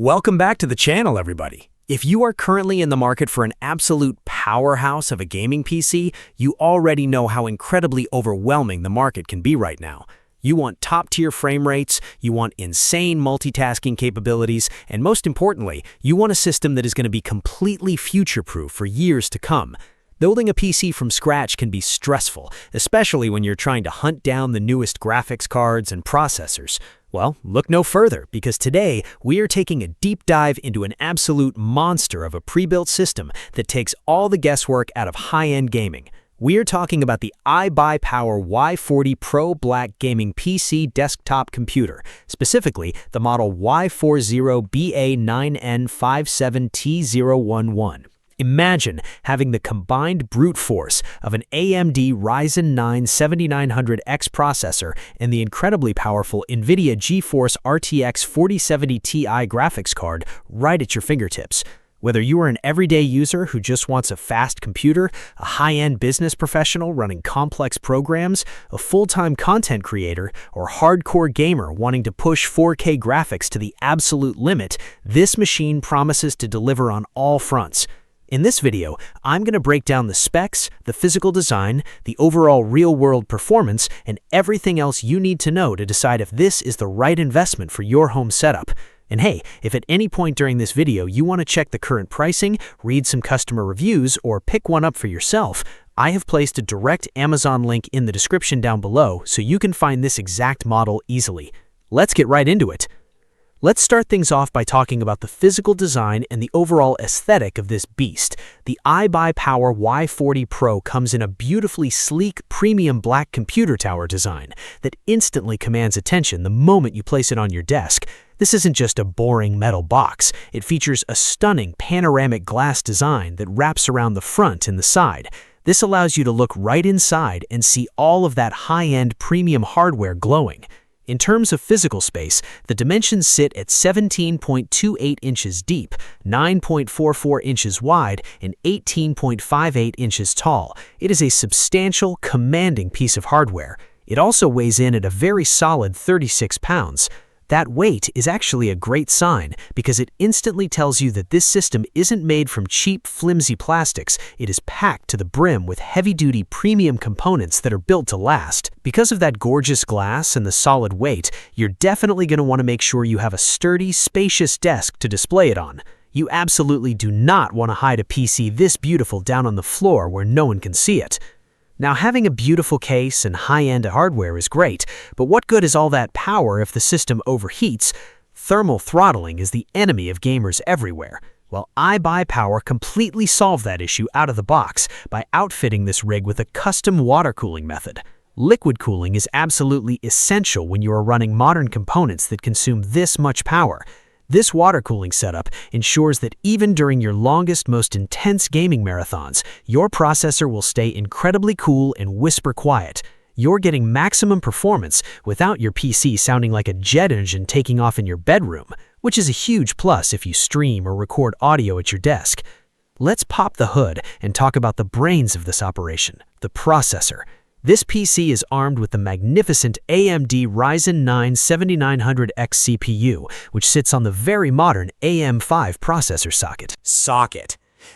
Welcome back to the channel, everybody. If you are currently in the market for an absolute powerhouse of a gaming PC, you already know how incredibly overwhelming the market can be right now. You want top-tier frame rates, you want insane multitasking capabilities, and most importantly, you want a system that is going to be completely future-proof for years to come. Building a PC from scratch can be stressful, especially when you're trying to hunt down the newest graphics cards and processors. Well, look no further, because today we are taking a deep dive into an absolute monster of a pre-built system that takes all the guesswork out of high-end gaming. We are talking about the iBUYPOWER Y40 Pro Black Gaming PC desktop computer, specifically the model Y40BA9N57T011. Imagine having the combined brute force of an AMD Ryzen 9 7900X processor and the incredibly powerful NVIDIA GeForce RTX 4070 Ti graphics card right at your fingertips. Whether you are an everyday user who just wants a fast computer, a high-end business professional running complex programs, a full-time content creator, or hardcore gamer wanting to push 4K graphics to the absolute limit, this machine promises to deliver on all fronts. In this video, I'm going to break down the specs, the physical design, the overall real-world performance, and everything else you need to know to decide if this is the right investment for your home setup. And hey, if at any point during this video you want to check the current pricing, read some customer reviews, or pick one up for yourself, I have placed a direct Amazon link in the description down below so you can find this exact model easily. Let's get right into it. Let's start things off by talking about the physical design and the overall aesthetic of this beast. The iBUYPOWER Y40 Pro comes in a beautifully sleek, premium black computer tower design that instantly commands attention the moment you place it on your desk. This isn't just a boring metal box. It features a stunning panoramic glass design that wraps around the front and the side. This allows you to look right inside and see all of that high-end premium hardware glowing. In terms of physical space, the dimensions sit at 17.28 inches deep, 9.44 inches wide, and 18.58 inches tall. It is a substantial, commanding piece of hardware. It also weighs in at a very solid 36 pounds. That weight is actually a great sign because it instantly tells you that this system isn't made from cheap, flimsy plastics. It is packed to the brim with heavy-duty premium components that are built to last. Because of that gorgeous glass and the solid weight, you're definitely going to want to make sure you have a sturdy, spacious desk to display it on. You absolutely do not want to hide a PC this beautiful down on the floor where no one can see it. Now, having a beautiful case and high-end hardware is great, but what good is all that power if the system overheats? Thermal throttling is the enemy of gamers everywhere. Well, iBUYPOWER completely solved that issue out of the box by outfitting this rig with a custom water cooling method. Liquid cooling is absolutely essential when you are running modern components that consume this much power. This water cooling setup ensures that even during your longest, most intense gaming marathons, your processor will stay incredibly cool and whisper quiet. You're getting maximum performance without your PC sounding like a jet engine taking off in your bedroom, which is a huge plus if you stream or record audio at your desk. Let's pop the hood and talk about the brains of this operation, the processor. This PC is armed with the magnificent AMD Ryzen 9 7900X CPU, which sits on the very modern AM5 processor socket.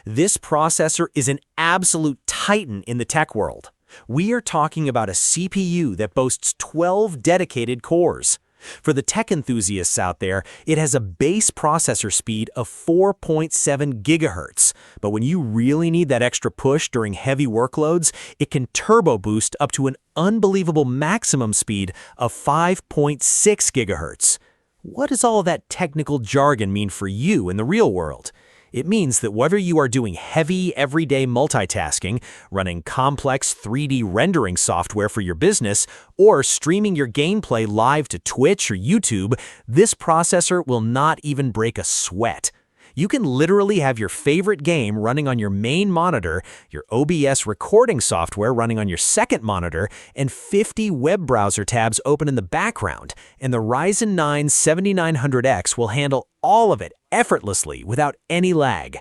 This processor is an absolute titan in the tech world. We are talking about a CPU that boasts 12 dedicated cores. For the tech enthusiasts out there, it has a base processor speed of 4.7 gigahertz. But when you really need that extra push during heavy workloads, it can turbo boost up to an unbelievable maximum speed of 5.6 gigahertz. What does all that technical jargon mean for you in the real world? It means that whether you are doing heavy, everyday multitasking, running complex 3D rendering software for your business, or streaming your gameplay live to Twitch or YouTube, this processor will not even break a sweat. You can literally have your favorite game running on your main monitor, your OBS recording software running on your second monitor, and 50 web browser tabs open in the background, and the Ryzen 9 7900X will handle all of it effortlessly without any lag.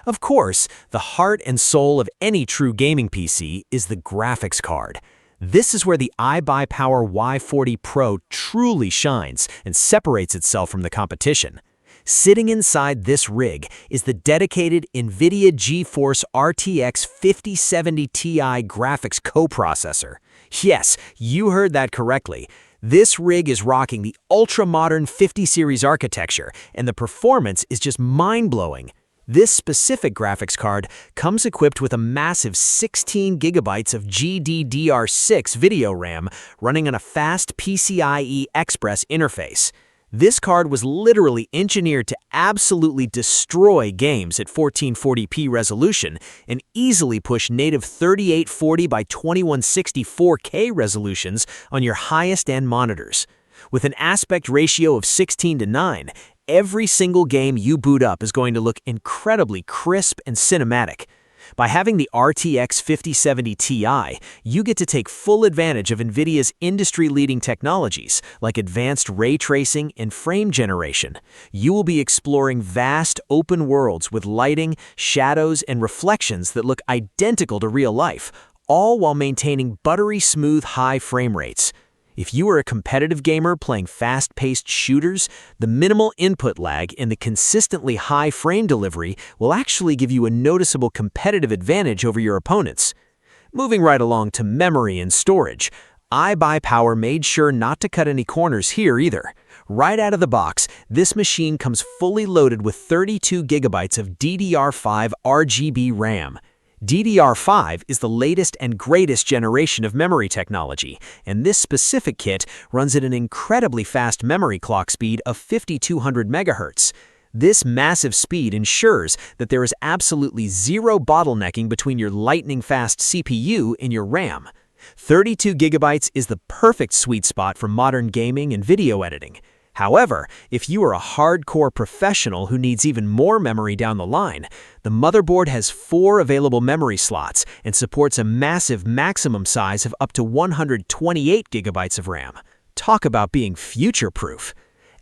Of course, the heart and soul of any true gaming PC is the graphics card. This is where the iBUYPOWER Y40 Pro truly shines and separates itself from the competition. Sitting inside this rig is the dedicated NVIDIA GeForce RTX 5070 Ti graphics coprocessor. Yes, you heard that correctly. This rig is rocking the ultra-modern 50 series architecture, and the performance is just mind-blowing. This specific graphics card comes equipped with a massive 16 gigabytes of GDDR6 video RAM running on a fast PCIe Express interface. This card was literally engineered to absolutely destroy games at 1440p resolution and easily push native 3840 by 2160 4K resolutions on your highest-end monitors. With an aspect ratio of 16:9, every single game you boot up is going to look incredibly crisp and cinematic. By having the RTX 5070 Ti, you get to take full advantage of NVIDIA's industry-leading technologies like advanced ray tracing and frame generation. You will be exploring vast open worlds with lighting, shadows, and reflections that look identical to real life, all while maintaining buttery smooth high frame rates. If you are a competitive gamer playing fast-paced shooters, the minimal input lag and the consistently high frame delivery will actually give you a noticeable competitive advantage over your opponents. Moving right along to memory and storage, iBUYPOWER made sure not to cut any corners here either. Right out of the box, this machine comes fully loaded with 32 gigabytes of DDR5 RGB RAM. DDR5 is the latest and greatest generation of memory technology, and this specific kit runs at an incredibly fast memory clock speed of 5200 MHz. This massive speed ensures that there is absolutely zero bottlenecking between your lightning-fast CPU and your RAM. 32 gigabytes is the perfect sweet spot for modern gaming and video editing. However, if you are a hardcore professional who needs even more memory down the line, the motherboard has 4 available memory slots and supports a massive maximum size of up to 128 gigabytes of RAM. Talk about being future-proof.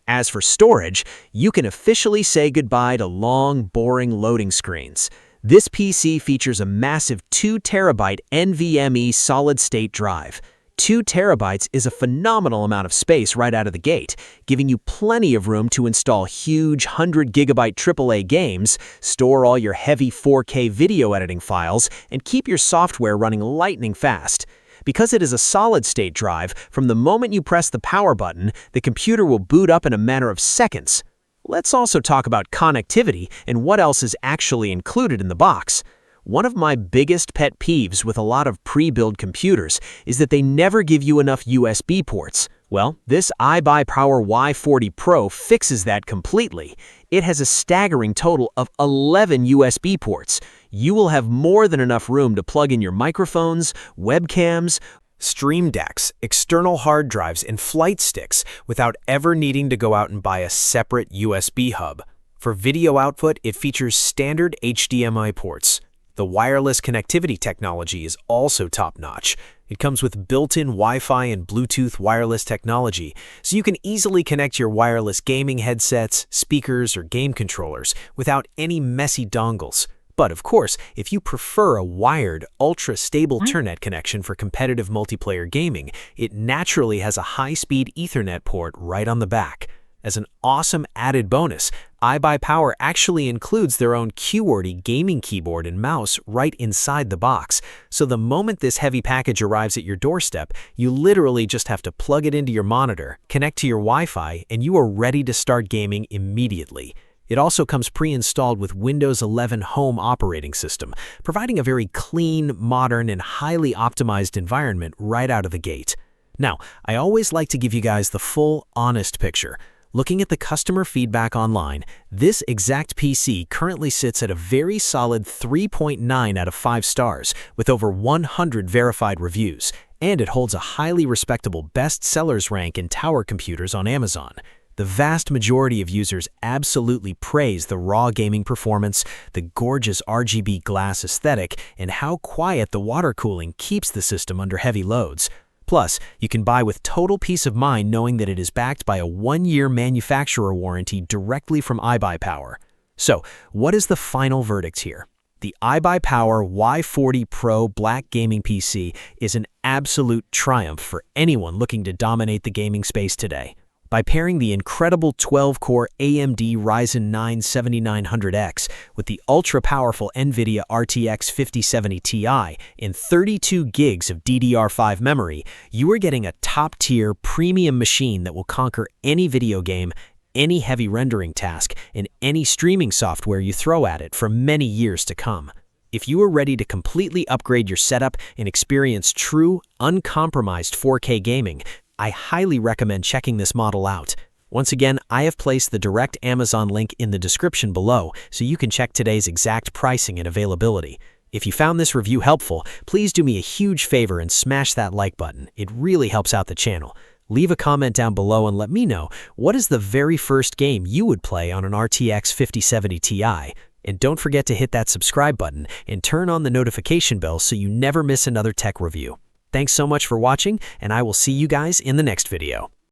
As for storage, you can officially say goodbye to long, boring loading screens. This PC features a massive 2 terabyte NVMe solid-state drive. 2 terabytes is a phenomenal amount of space right out of the gate, giving you plenty of room to install huge 100 gigabyte AAA games, store all your heavy 4K video editing files, and keep your software running lightning fast. Because it is a solid-state drive, from the moment you press the power button, the computer will boot up in a matter of seconds. Let's also talk about connectivity and what else is actually included in the box. One of my biggest pet peeves with a lot of pre-built computers is that they never give you enough USB ports. Well, this iBUYPOWER Y40 Pro fixes that completely. It has a staggering total of 11 USB ports. You will have more than enough room to plug in your microphones, webcams, stream decks, external hard drives, and flight sticks without ever needing to go out and buy a separate USB hub. For video output, it features standard HDMI ports. The wireless connectivity technology is also top-notch. It comes with built-in Wi-Fi and Bluetooth wireless technology, so you can easily connect your wireless gaming headsets, speakers, or game controllers without any messy dongles. But of course, if you prefer a wired, ultra-stable Ethernet connection for competitive multiplayer gaming, it naturally has a high-speed Ethernet port right on the back. As an awesome added bonus, iBUYPOWER actually includes their own QWERTY gaming keyboard and mouse right inside the box, so the moment this heavy package arrives at your doorstep, you literally just have to plug it into your monitor, connect to your Wi-Fi, and you are ready to start gaming immediately. It also comes pre-installed with Windows 11 Home operating system, providing a very clean, modern, and highly optimized environment right out of the gate. Now, I always like to give you guys the full, honest picture. Looking at the customer feedback online, this exact PC currently sits at a very solid 3.9 out of 5 stars with over 100 verified reviews, and it holds a highly respectable best sellers rank in tower computers on Amazon. The vast majority of users absolutely praise the raw gaming performance, the gorgeous RGB glass aesthetic, and how quiet the water cooling keeps the system under heavy loads. Plus, you can buy with total peace of mind knowing that it is backed by a 1-year manufacturer warranty directly from iBUYPOWER. So, what is the final verdict here? The iBUYPOWER Y40 Pro Black Gaming PC is an absolute triumph for anyone looking to dominate the gaming space today. By pairing the incredible 12-core AMD Ryzen 9 7900X with the ultra-powerful NVIDIA RTX 5070 Ti in 32 gigs of DDR5 memory, you are getting a top-tier premium machine that will conquer any video game, any heavy rendering task, and any streaming software you throw at it for many years to come. If you are ready to completely upgrade your setup and experience true, uncompromised 4K gaming, I highly recommend checking this model out. Once again, I have placed the direct Amazon link in the description below so you can check today's exact pricing and availability. If you found this review helpful, please do me a huge favor and smash that like button. It really helps out the channel. Leave a comment down below and let me know what is the very first game you would play on an RTX 5070 Ti. And don't forget to hit that subscribe button and turn on the notification bell so you never miss another tech review. Thanks so much for watching, and I will see you guys in the next video.